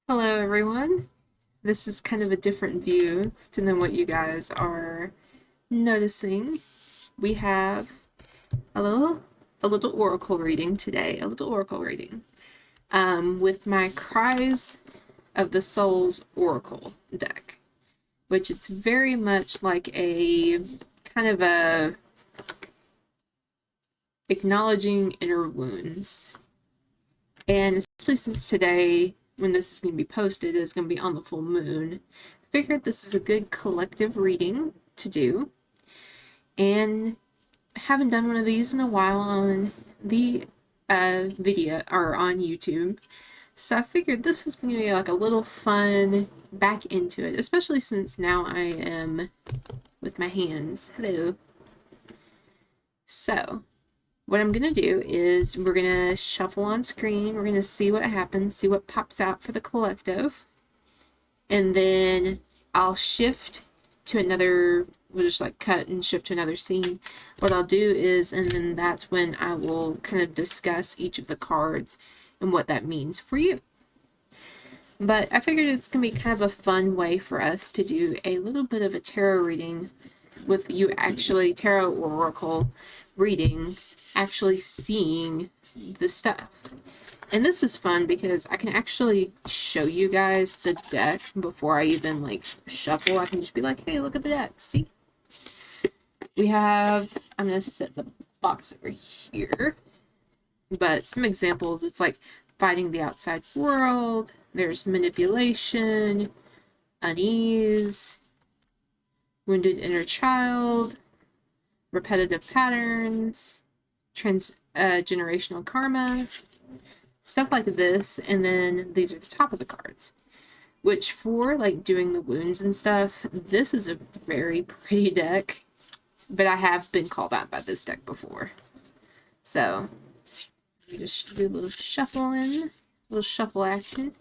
Hello, everyone. This is kind of a different view than what you guys are noticing. We have a little oracle reading today, a little oracle reading, with my Cries of the Souls Oracle deck, which it's very much like a kind of a acknowledging inner wounds. And especially since today, when this is going to be posted, is going to be on the full moon, I figured this is a good collective reading to do. And I haven't done one of these in a while on the video or on YouTube. So I figured this was going to be like a little fun back into it, especially since now I am with my hands. Hello. So, what I'm going to do is we're going to shuffle on screen. We're going to see what happens, see what pops out for the collective. And then I'll shift to another, we'll just like cut and shift to another scene. What I'll do is, and then that's when I will kind of discuss each of the cards and what that means for you. But I figured it's going to be kind of a fun way for us to do a little bit of a tarot reading with you actually, tarot or oracle reading, actually seeing the stuff. And this is fun because I can actually show you guys the deck before I even like shuffle. I can just be like, hey, look at the deck, see? We have, I'm going to set the box over here. But some examples, it's like fighting the outside world, there's manipulation, unease, wounded inner child, repetitive patterns, generational karma, stuff like this. And then these are the top of the cards, which for like doing the wounds and stuff, this is a very pretty deck, but I have been called out by this deck before. So just do a little shuffling, a little shuffle action.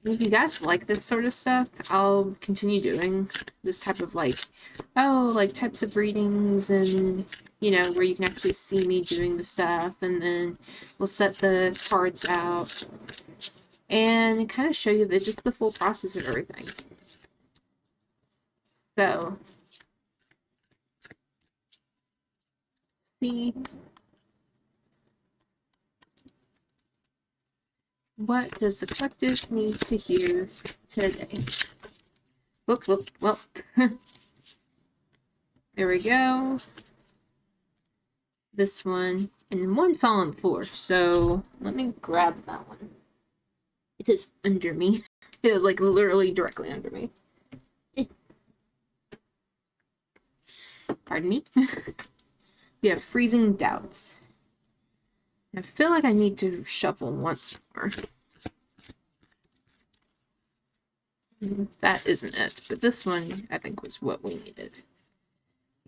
And if you guys like this sort of stuff, I'll continue doing this type of like types of readings, and where you can actually see me doing the stuff, and then we'll set the cards out and kind of show you just the full process of everything. So, see, what does the collective need to hear today? Whoop, whoop, whoop. There we go. This one, and one fell on the floor, so let me grab that one. It is under me. It was like literally directly under me. Pardon me. We have freezing doubts. I feel like I need to shuffle once more. That isn't it, but this one I think was what we needed.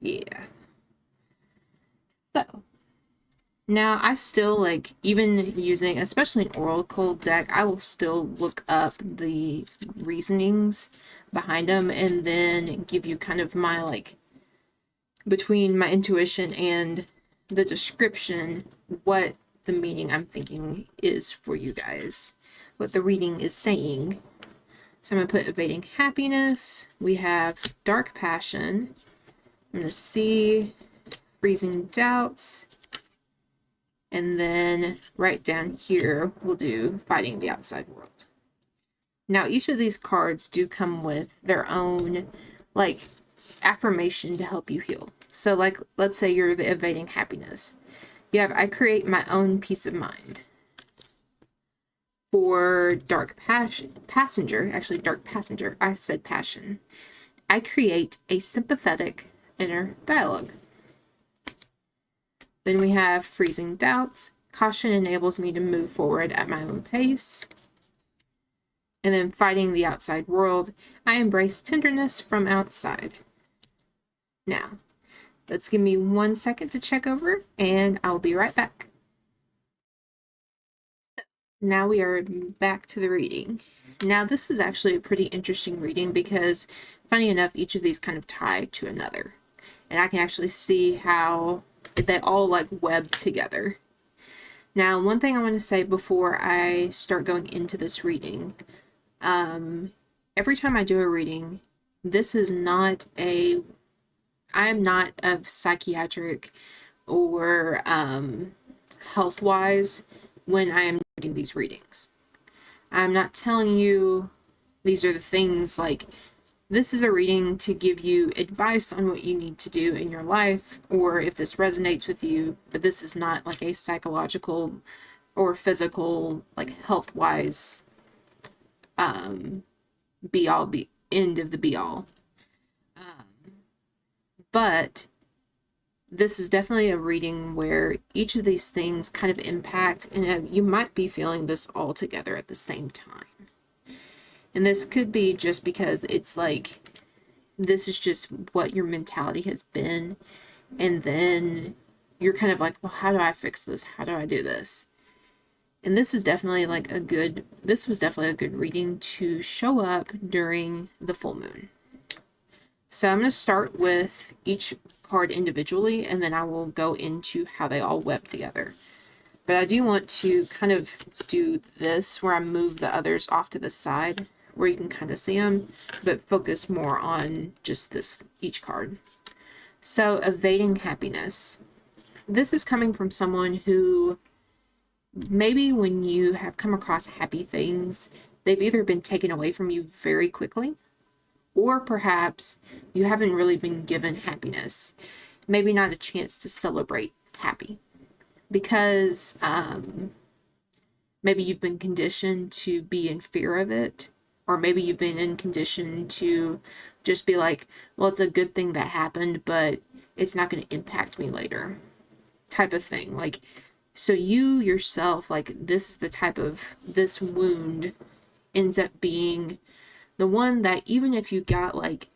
Yeah. So, now I still like, even using, especially an oracle deck, I will still look up the reasonings behind them and then give you kind of my like, between my intuition and the description, what the meaning I'm thinking is for you guys, what the reading is saying. So I'm going to put evading happiness. We have dark passion. I'm going to see freezing doubts. And then right down here, we'll do fighting the outside world. Now, each of these cards do come with their own, like, affirmation to help you heal. So, like, let's say you're the evading happiness. You have, I create my own peace of mind. For dark passenger, I said passion. I create a sympathetic inner dialogue. Then we have freezing doubts. Caution enables me to move forward at my own pace. And then fighting the outside world. I embrace tenderness from outside. Now, let's give me 1 second to check over, and I'll be right back. Now we are back to the reading. Now this is actually a pretty interesting reading because, funny enough, each of these kind of tie to another. And I can actually see how they all like web together. Now, one thing I want to say before I start going into this reading, Every time I do a reading, this is not a, I am not of psychiatric or health wise when I am doing these readings. I'm not telling you these are the things like this is a reading to give you advice on what you need to do in your life or if this resonates with you, but this is not like a psychological or physical, like health wise, be all, be end of the be all. But this is definitely a reading where each of these things kind of impact, and you might be feeling this all together at the same time. And this could be just because it's like, this is just what your mentality has been. And then you're kind of like, well, how do I fix this? How do I do this? And this is definitely like this was definitely a good reading to show up during the full moon. So I'm going to start with each card individually, and then I will go into how they all web together. But I do want to kind of do this where I move the others off to the side where you can kind of see them, but focus more on just this, each card. So evading happiness. This is coming from someone who maybe when you have come across happy things, they've either been taken away from you very quickly, or perhaps you haven't really been given happiness. Maybe not a chance to celebrate happy because maybe you've been conditioned to be in fear of it, or maybe you've been in condition to just be like, well, it's a good thing that happened, but it's not going to impact me later, type of thing. Like, so you yourself, like, this is the type of, this wound ends up being the one that even if you got like,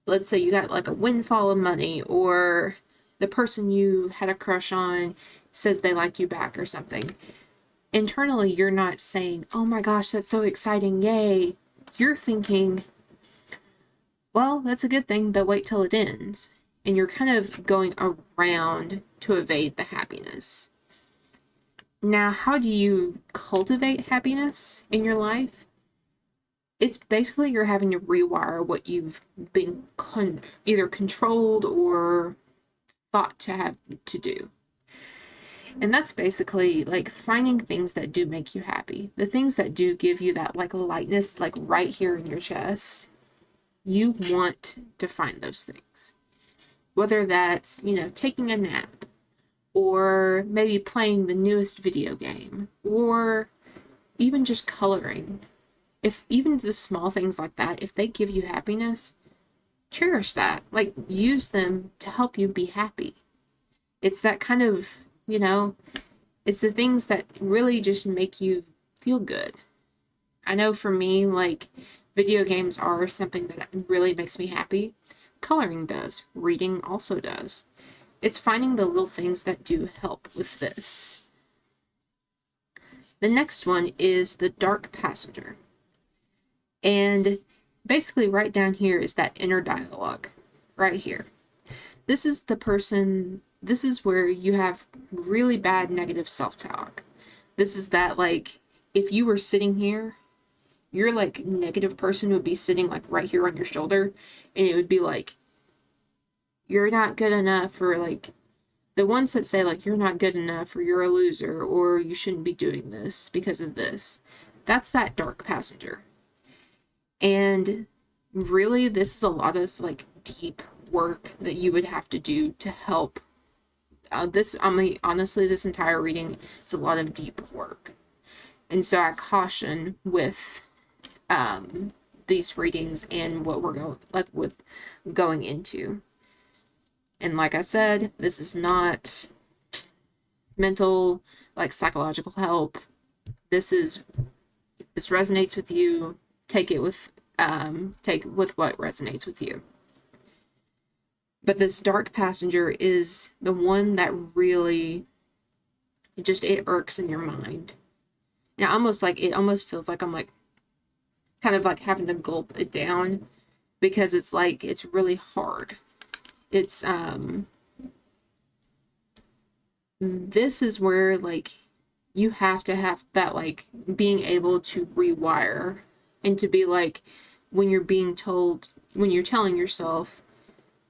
let's say you got like a windfall of money, or the person you had a crush on says they like you back or something, internally you're not saying, oh my gosh, that's so exciting, yay. You're thinking, well, that's a good thing, but wait till it ends. And you're kind of going around to evade the happiness. Now, how do you cultivate happiness in your life? It's basically you're having to rewire what you've been either controlled or thought to have to do. And that's basically like finding things that do make you happy. The things that do give you that like lightness, like right here in your chest. You want to find those things. Whether that's, taking a nap, or maybe playing the newest video game, or even just coloring. If even the small things like that, if they give you happiness, cherish that. Like, use them to help you be happy. It's that kind of, it's the things that really just make you feel good. I know for me, like, video games are something that really makes me happy. Coloring does. Reading also does. It's finding the little things that do help with this. The next one is the dark passenger. And basically right down here is that inner dialogue. Right here. This is the person, this is where you have really bad negative self-talk. This is that, like, if you were sitting here, your, like, negative person would be sitting, like, right here on your shoulder, and it would be like, you're not good enough, or, like, the ones that say, like, you're not good enough, or you're a loser, or you shouldn't be doing this because of this. That's that dark passenger. And really, this is a lot of, like, deep work that you would have to do to help. Honestly, this entire reading is a lot of deep work. And so I caution with these readings and what we're going into. And like I said, this is not mental, like, psychological help. This resonates with you. Take with what resonates with you. But this dark passenger is the one that really it irks in your mind. Now, it almost feels like I'm like kind of like having to gulp it down, because it's like it's really hard. It's this is where, like, you have to have that, like, being able to rewire and to be like, when you're being told, when you're telling yourself,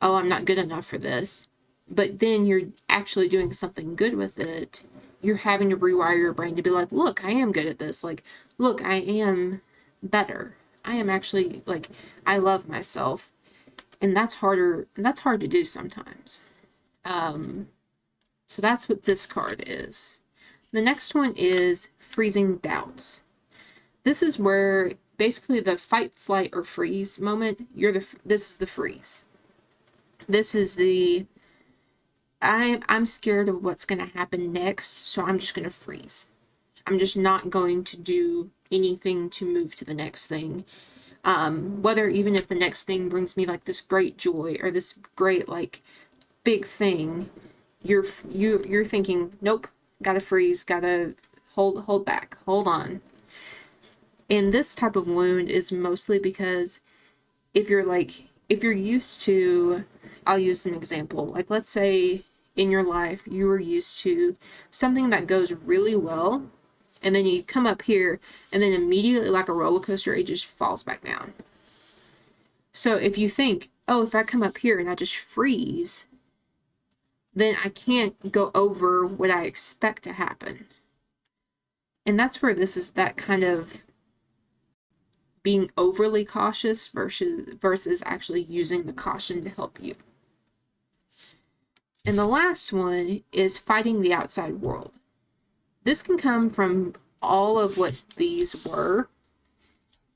oh, I'm not good enough for this, but then you're actually doing something good with it, you're having to rewire your brain to be like, look, I am good at this. Like, look, I am better. I am actually, like, I love myself. And that's harder, that's hard to do sometimes. So that's what this card is. The next one is freezing doubts. This is where basically the fight, flight, or freeze moment, this is the freeze. This is the, I'm scared of what's going to happen next, so I'm just going to freeze. I'm just not going to do anything to move to the next thing. Whether even if the next thing brings me like this great joy or this great like big thing, you're thinking, nope, gotta freeze, gotta hold back, hold on. And this type of wound is mostly because if you're used to, I'll use an example. Like, let's say in your life you were used to something that goes really well, and then you come up here and then immediately, like a roller coaster, it just falls back down. So if you think, oh, if I come up here and I just freeze, then I can't go over what I expect to happen. And that's where this is that kind of being overly cautious versus actually using the caution to help you. And the last one is fighting the outside world. This can come from all of what these were.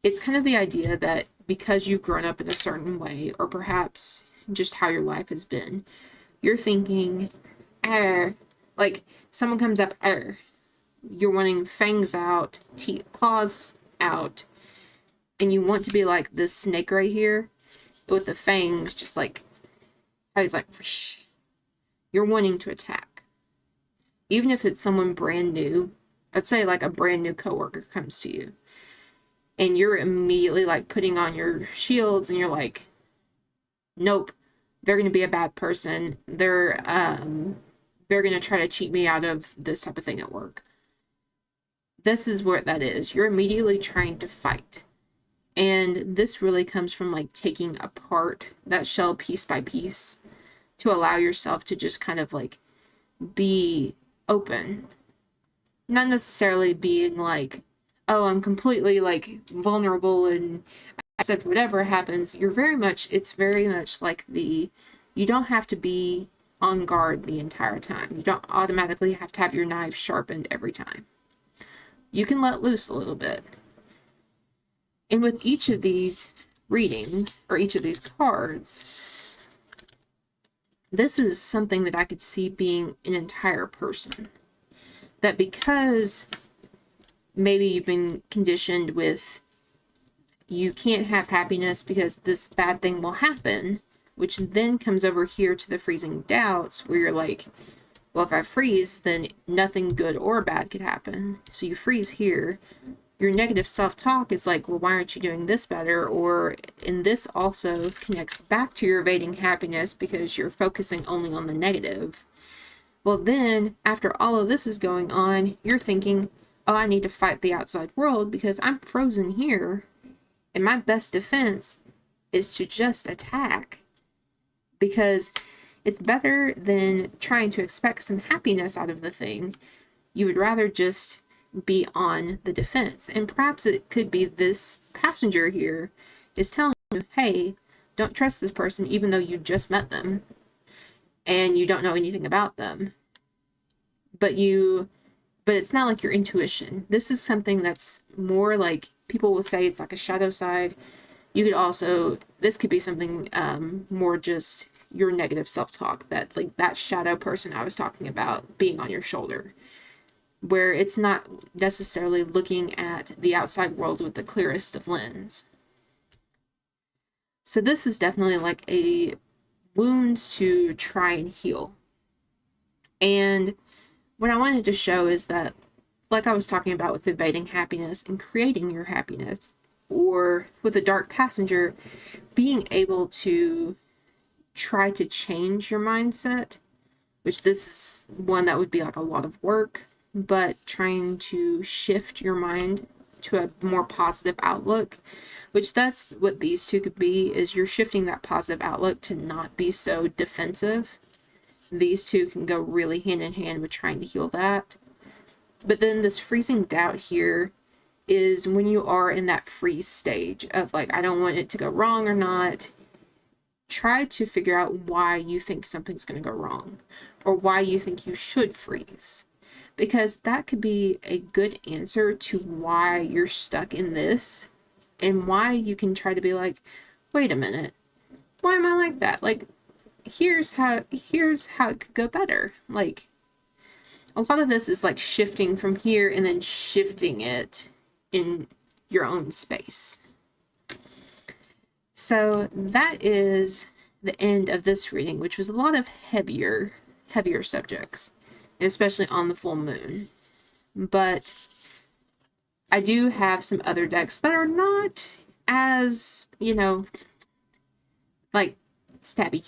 It's kind of the idea that because you've grown up in a certain way, or perhaps just how your life has been, you're thinking, like someone comes up, you're wanting fangs out, claws out, and you want to be like this snake right here with the fangs, just like how he's like, you're wanting to attack. Even if it's someone brand new, let's say like a brand new coworker comes to you, and you're immediately like putting on your shields, and you're like, nope, they're going to be a bad person. They're going to try to cheat me out of this type of thing at work. This is what that is. You're immediately trying to fight. And this really comes from like taking apart that shell piece by piece to allow yourself to just kind of like be open. Not necessarily being like, oh, I'm completely like vulnerable and accept whatever happens. It's very much like you don't have to be on guard the entire time. You don't automatically have to have your knife sharpened every time. You can let loose a little bit. And with each of these readings, or each of these cards, this is something that I could see being an entire person. That because maybe you've been conditioned with, you can't have happiness because this bad thing will happen, which then comes over here to the freezing doubts, where you're like, well, if I freeze, then nothing good or bad could happen. So you freeze here. Your negative self-talk is like, well, why aren't you doing this better? Or, and this also connects back to your evading happiness because you're focusing only on the negative. Well, then, after all of this is going on, you're thinking, oh, I need to fight the outside world because I'm frozen here. And my best defense is to just attack. Because it's better than trying to expect some happiness out of the thing. You would rather just be on the defense. And perhaps it could be this passenger here is telling you, hey, don't trust this person even though you just met them and you don't know anything about them. But it's not like your intuition. This is something that's more like, people will say it's like a shadow side. You could also, this could be something more just your negative self-talk, that like that shadow person I was talking about being on your shoulder, where it's not necessarily looking at the outside world with the clearest of lens. So this is definitely like a wound to try and heal. And what I wanted to show is that, like I was talking about with evading happiness and creating your happiness, or with a dark passenger, being able to try to change your mindset, which this is one that would be like a lot of work, but trying to shift your mind to a more positive outlook, which that's what these two could be, is you're shifting that positive outlook to not be so defensive. These two can go really hand in hand with trying to heal that. But then this freezing doubt here is when you are in that freeze stage of like, I don't want it to go wrong or not. Try to figure out why you think something's going to go wrong, or why you think you should freeze. Because that could be a good answer to why you're stuck in this, and why you can try to be like, wait a minute, why am I like that? Like, here's how it could go better. Like, a lot of this is like shifting from here and then shifting it in your own space. So that is the end of this reading, which was a lot of heavier subjects, especially on the full moon. But I do have some other decks that are not as, like stabby,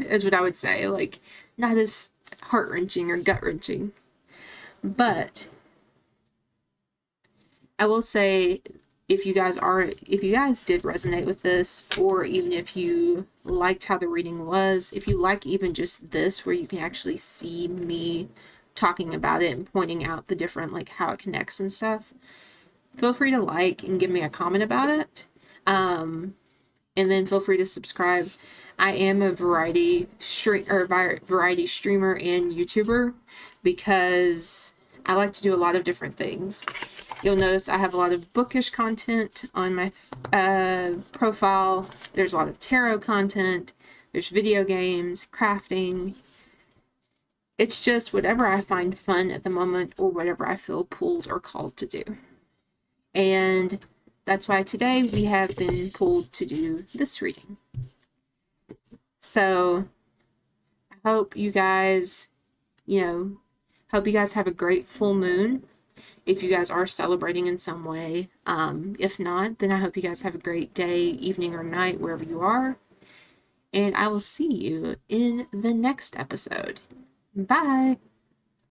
is what I would say. Like, not as heart-wrenching or gut-wrenching. But I will say, if you guys did resonate with this, or even if you liked how the reading was, if you like even just this, where you can actually see me talking about it and pointing out the different, like, how it connects and stuff, feel free to like and give me a comment about it. And then feel free to subscribe. I am a variety streamer and YouTuber, because I like to do a lot of different things. You'll notice I have a lot of bookish content on my profile. There's a lot of tarot content. There's video games, crafting. It's just whatever I find fun at the moment, or whatever I feel pulled or called to do. And that's why today we have been pulled to do this reading. So I hope you guys, have a great full moon, if you guys are celebrating in some way. If not, then I hope you guys have a great day, evening, or night, wherever you are. And I will see you in the next episode. Bye!